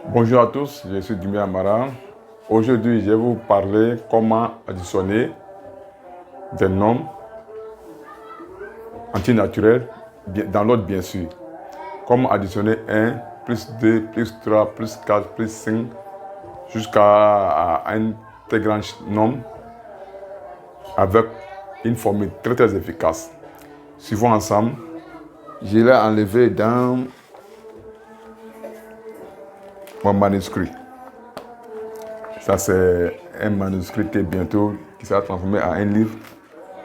Bonjour à tous, je suis Dimi Amara. Aujourd'hui, je vais vous parler comment additionner des nombres antinaturels dans l'ordre bien sûr. Comment additionner 1, plus 2, plus 3, plus 4, plus 5 jusqu'à un très grand nombre avec une formule très efficace. Suivons ensemble. Je l'ai enlevé dans mon manuscrit. Ça, c'est un manuscrit qui sera transformé en un livre.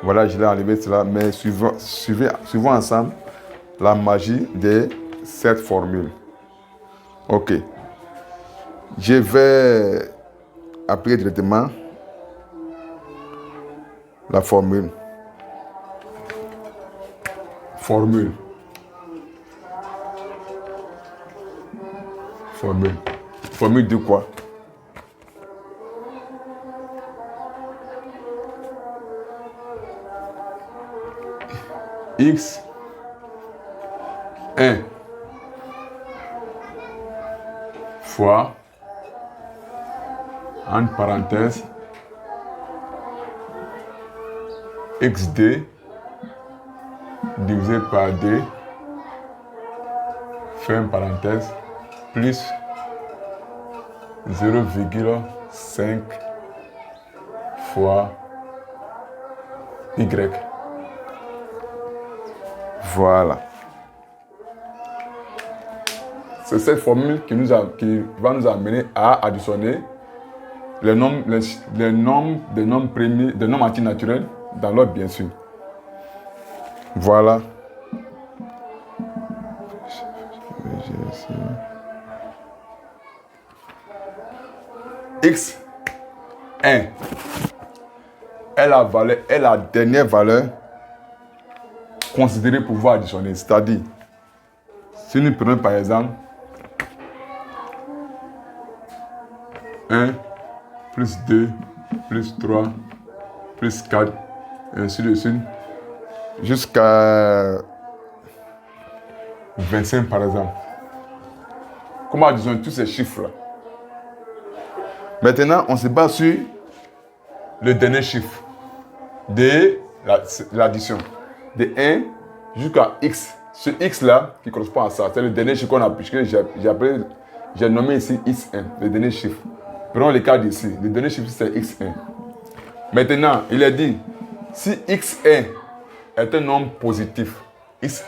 Voilà, je l'ai enlevé cela, mais suivons ensemble la magie de cette formule. Ok. Je vais appliquer directement la formule. Formule. Formule de quoi? X 1 fois, entre parenthèses, XD divisé par 2, ferme parenthèse, plus 0,5 fois Y. Voilà. C'est cette formule qui va nous amener à additionner les nombres antinaturels dans l'ordre bien sûr. Voilà. X 1 est la dernière valeur considérée pour pouvoir additionner. C'est-à-dire, si nous prenons par exemple 1 plus 2 plus 3 plus 4 et ainsi de suite jusqu'à 25 par exemple. Comment additionner tous ces chiffres-là? Maintenant, on se base sur le dernier chiffre de l'addition. De 1 jusqu'à X. Ce X-là qui correspond à ça, c'est le dernier chiffre qu'on a puisque j'ai nommé ici X1, le dernier chiffre. Prenons le cas d'ici, le dernier chiffre c'est X1. Maintenant, il est dit, si X1 est un nombre positif, X1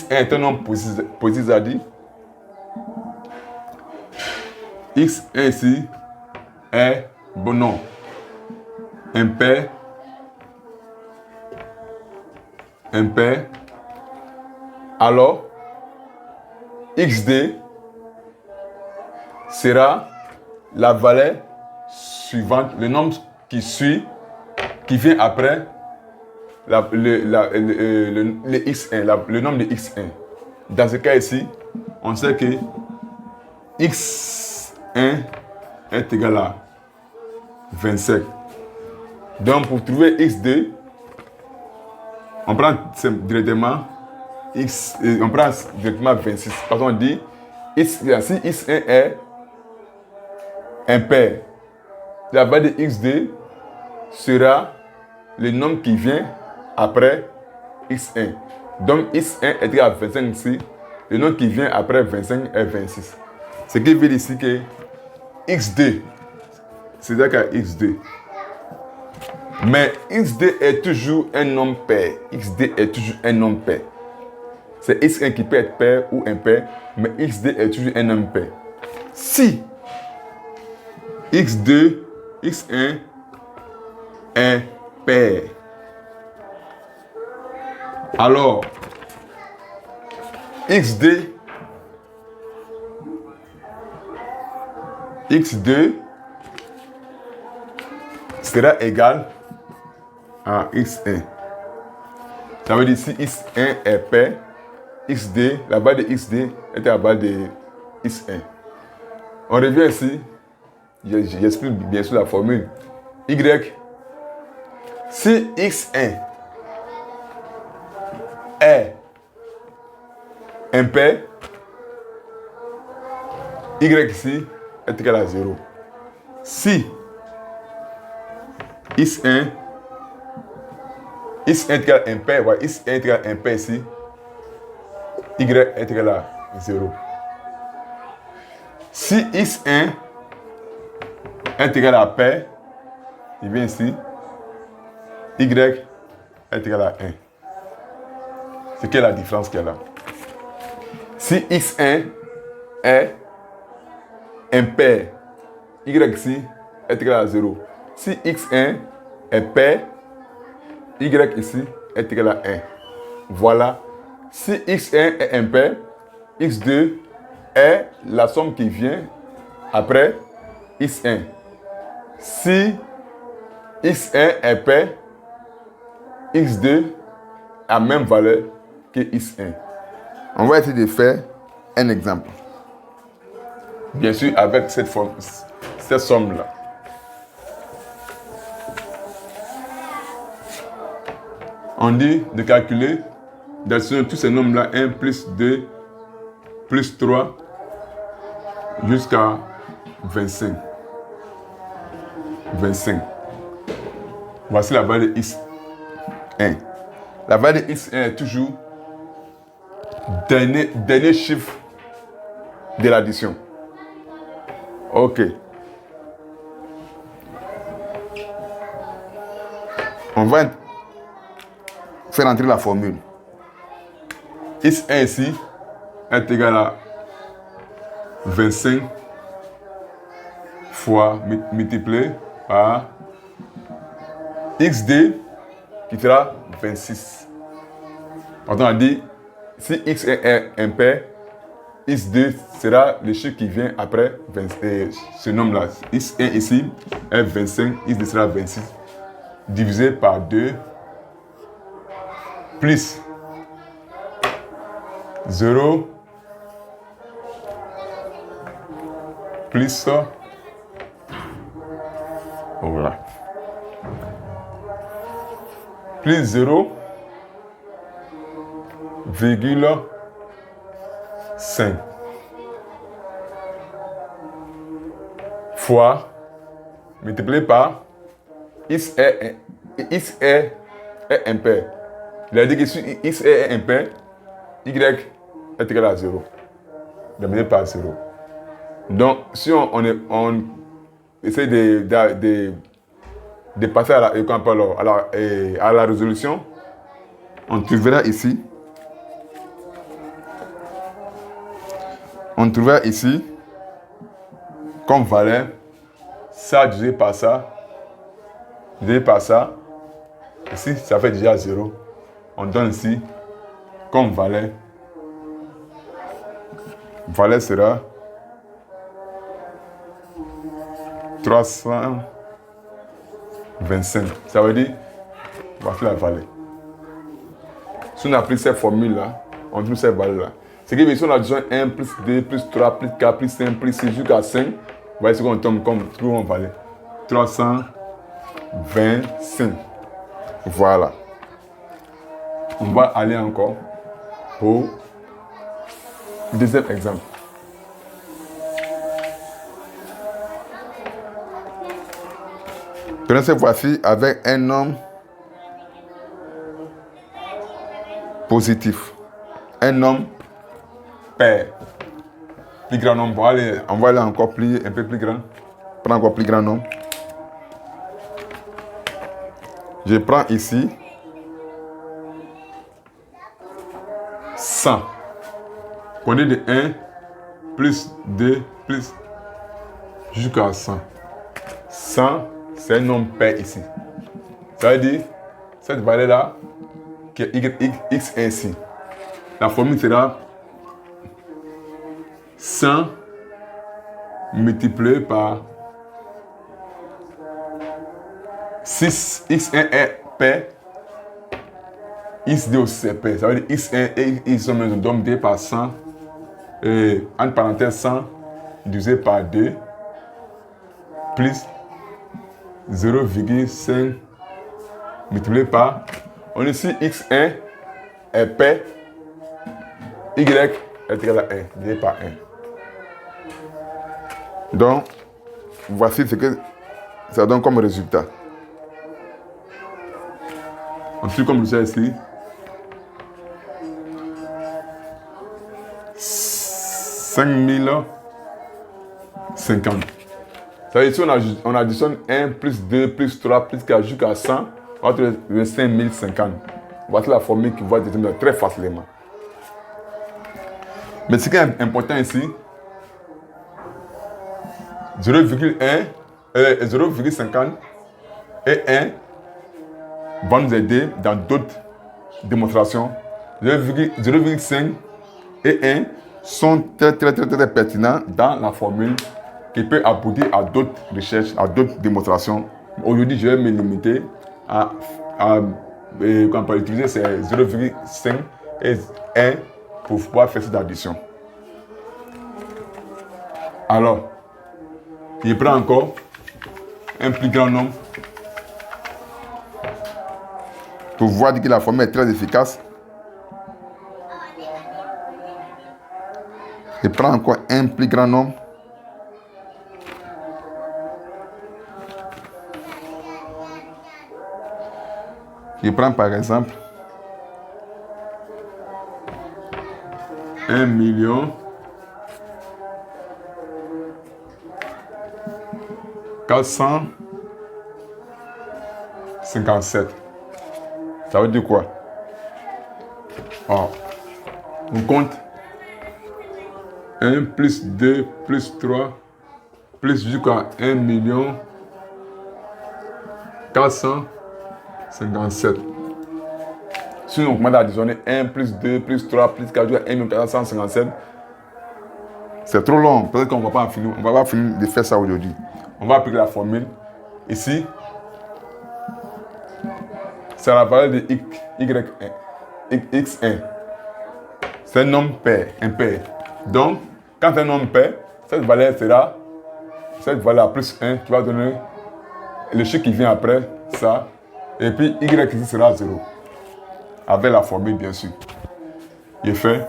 est un nombre positif, c'est-à-dire X1 ici est bon nom, impair, alors XD sera la valeur suivante, le nombre qui vient après le X1, le nombre de X1. Dans ce cas ici, on sait que X1 est égal à 25. Donc pour trouver XD, on prend directement 26. Parce qu'on dit, si X1 est impair, la valeur de XD sera le nombre qui vient après X1. Donc X1 est égal à 25 ici, le nombre qui vient après 25 est 26. Ce qui veut dire ici que XD, c'est égal à XD. Mais XD est toujours un nombre pair. XD est toujours un nombre pair. C'est X1 qui peut être pair ou impair, mais XD est toujours un nombre pair. Si X1 est pair, alors XD sera égal à X1. Ça veut dire si X1 est pair, XD, la valeur de XD est la valeur de X1. On revient ici, j'explique bien sûr la formule. Y, si X1 est impair, y ici est égal à 0. Si x1 est égal à un pair, voilà, x1 est égal à un pair ici, y est égal à 0. Si x1 est égal à pair, il vient ici, y est égal à 1. C'est quelle est la différence qu'il y a là? Si x1 est impair, y ici est égal à 0. Si x1 est pair, y ici est égal à 1. Voilà. Si x1 est impair, x2 est la somme qui vient après x1. Si x1 est pair, x2 a la même valeur que x1. On va essayer de faire un exemple. Bien sûr, avec cette somme-là. On dit de calculer d'additionner tous ces nombres-là, 1 plus 2 plus 3 jusqu'à 25. 25. Voici la valeur de x1. La valeur de x1 est toujours dernier chiffre de l'addition. Ok. On va faire entrer la formule. x1 ici est égal à 25 fois multiplié par xd qui sera 26. Pardon, on dit si x est impair, x2 sera le chiffre qui vient après ce nombre-là. x1 ici est 25, x2 sera 26, divisé par 2 plus 0 plus voilà, plus 0 virgule 5 fois multiplié par x est impair. Il a dit que si x est impair, y est égal à 0. Divisé par 0. Donc, si on essaie de passer à la résolution, on trouvera ici. On trouvera ici comme valeur ça divisé par ça, divisé par ça. Ici, ça fait déjà 0. On donne ici comme valeur. Valeur sera 325. Ça veut dire, voici la valeur. Si on a pris cette formule-là, on trouve cette valeur-là. Ce qui veut dire si on a besoin 1 plus 2 plus 3 plus 4 plus 5 plus 6 jusqu'à 5, voici ce qu'on tombe comme trouve en valeur. 325. Voilà. On va aller encore au deuxième exemple. Prenons cette fois-ci avec un nombre positif. Un nombre pair. Plus grand nombre. On va aller encore un peu plus grand. Prends encore plus grand nombre. Je prends ici 100. On est de 1 plus 2 plus jusqu'à 100. 100, c'est un nombre pair ici. Ça veut dire, cette valeur-là, qui est x ici. La formule sera 100 multiplié par 6, x1 est pair, x2 aussi est pair. Ça veut dire x1 et x2 donc multiplié par 100, entre parenthèses 100 divisé par 2, plus 0,5 multiplié par, on est ici x1 est pair, y est égal à 1, divisé par 1. Donc, voici ce que ça donne comme résultat. Ensuite, comme vous savez ici, 5050. Ça veut dire si on additionne 1 plus 2 plus 3 plus 4 jusqu'à 100, on va trouver le 5050. Voici la formule qui va déterminer très facilement. Mais ce qui est important ici, 0,50 et 1 vont nous aider dans d'autres démonstrations. 0,5 et 1 sont très pertinents dans la formule qui peut aboutir à d'autres recherches, à d'autres démonstrations. Aujourd'hui, je vais me limiter à utiliser ces 0,5 et 1 pour pouvoir faire cette addition. Alors, il prend encore un plus grand nombre pour voir que la formule est très efficace. Il prend encore un plus grand nombre. Il prend par exemple 1 million 457. Ça veut dire quoi? Alors, on compte 1 plus 2 plus 3 plus jusqu'à 1 million 457. Si on commence à additionner 1 plus 2 plus 3 plus 4 jusqu'à 1 million 457, c'est trop long. Peut-être qu'on ne va pas finir. On ne va pas finir de faire ça aujourd'hui. On va appliquer la formule. Ici, c'est la valeur de x1. C'est un nombre impair. Donc, quand un nombre pair, cette valeur sera plus 1 qui va donner le chiffre qui vient après ça. Et puis y ici sera 0. Avec la formule, bien sûr. Il fait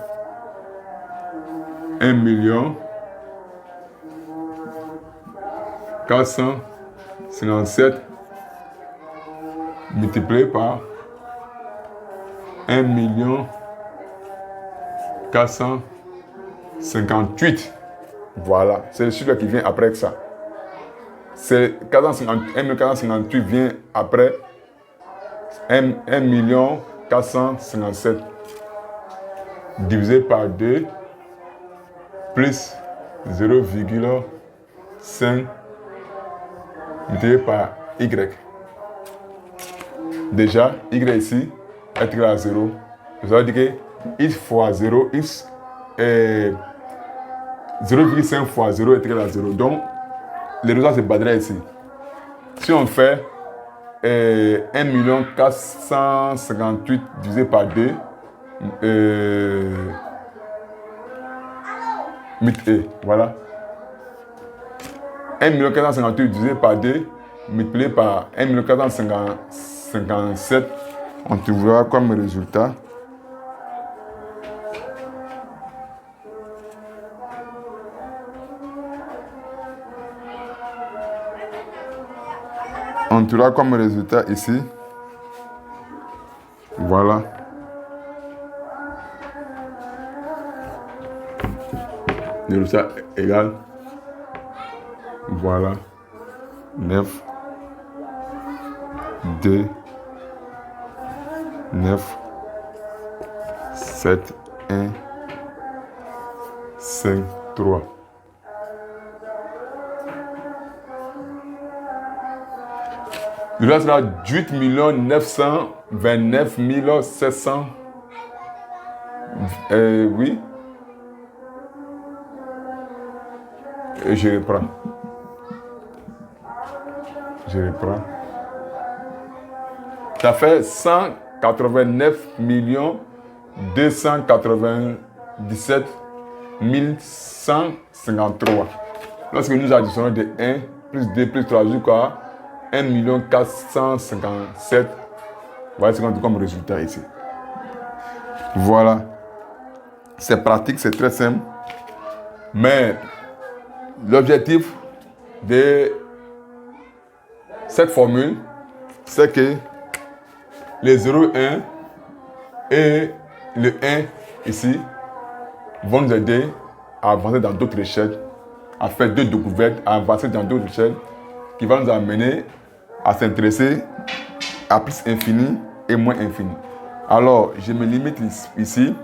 1 million 457 multiplié par 1 million 458. Voilà, c'est le chiffre qui vient après ça. C'est 1 million 458 vient après 1 million 457 divisé par 2 plus 0,5 multiplié par y. Déjà, y ici est égal à 0. Ça veut dire que x fois 0, x 0,5 fois 0 est égal à 0. Donc, le résultat se baserait ici. Si on fait 1 458 divisé par 2, voilà. 1 458 divisé par 2, multiplié par 1 457, on trouvera comme résultat ici. Voilà. Le résultat égal. Voilà. 9, 2, 9, 7, 1, 5, 3. Le reste sera 8 929 700. Oui. Et je reprends. Ça fait 189 297 153. Lorsque nous additionnons de 1 plus 2 plus 3 jusqu'à 1 457, voilà ce qu'on a comme résultat ici. Voilà. C'est pratique, c'est très simple. Mais l'objectif de cette formule, c'est que les 0, 1 et le 1 ici vont nous aider à avancer dans d'autres échelles, à faire deux découvertes, à avancer dans d'autres échelles qui vont nous amener à s'intéresser à plus infini et moins infini. Alors, je me limite ici.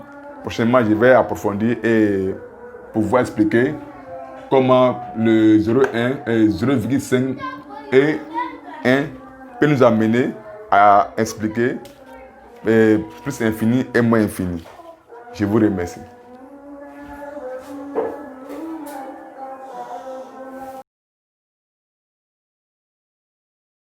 Prochainement, je vais approfondir et pouvoir expliquer comment le 0,1 et 0,5 et 1 peut nous amener à expliquer plus infini et moins infini. Je vous remercie.